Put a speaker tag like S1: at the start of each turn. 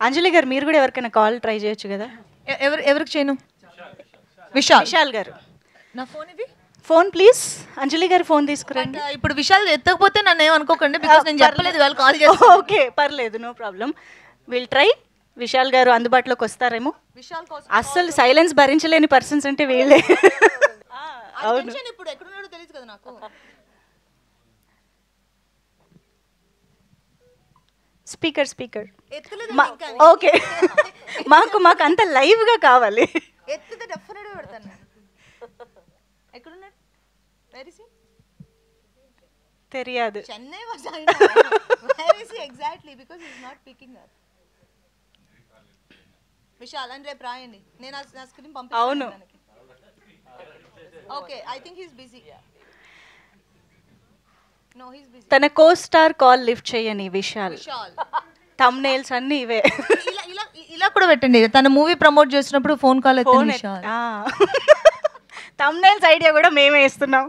S1: అంజలి గారు మీరు కూడా ఎవరికైనా కాల్ ట్రై చేయొచ్చు కదా.
S2: ఎవరికి చేయను?
S1: విశాల్ గారు
S2: నా ఫోన్ ఇవి.
S1: Phone please. అంజలి గారు ఫోన్ తీసుకురండి.
S2: ఇప్పుడు విశాల్ ఎత్తకపోతే నన్ను ఏమనుకోకండి, బికాస్ నేను చెప్పలేదు వాళ్ళు కాల్ చేసి.
S1: ఓకే పర్లేదు, no problem. Will try. Vishal garu అందుబాటులోకి వస్తారేమో.
S2: విశాల్ కోసం
S1: అస్సలు సైలెన్స్ భరించలేని పర్సన్స్ అంటే వీళ్ళే. అవును,
S2: ఇప్పుడు ఎక్కడున్నాడో తెలియదు కదా నాకు.
S1: Speaker okay. మాకు అంత లైవ్ గా కావాలి.
S2: ఎత్తితే డెఫినెట్ గా పెడతాను. ఎక్కడున్నాడు? Where is he?
S1: తెలియదు.
S2: Chennai was where is he exactly, because he is not picking up. Vishal అని రేపు రాయండి, నేను నా స్క్రీన్ పంపిస్తాను.
S1: అవును.
S2: Okay, I think he is busy. No he is busy.
S1: తన కో స్టార్ కాల్ లిఫ్ట్ చేయని విశాల్. థంబ్నెయిల్స్ అన్ని ఇవే.
S2: ఇలా కూడా పెట్టండి, తన మూవీ ప్రమోట్ చేసినప్పుడు ఫోన్ కాల్ ఎత్తండి విశాల్.
S1: థంబ్నెయిల్స్ ఐడియా కూడా మేమే ఇస్తున్నాం.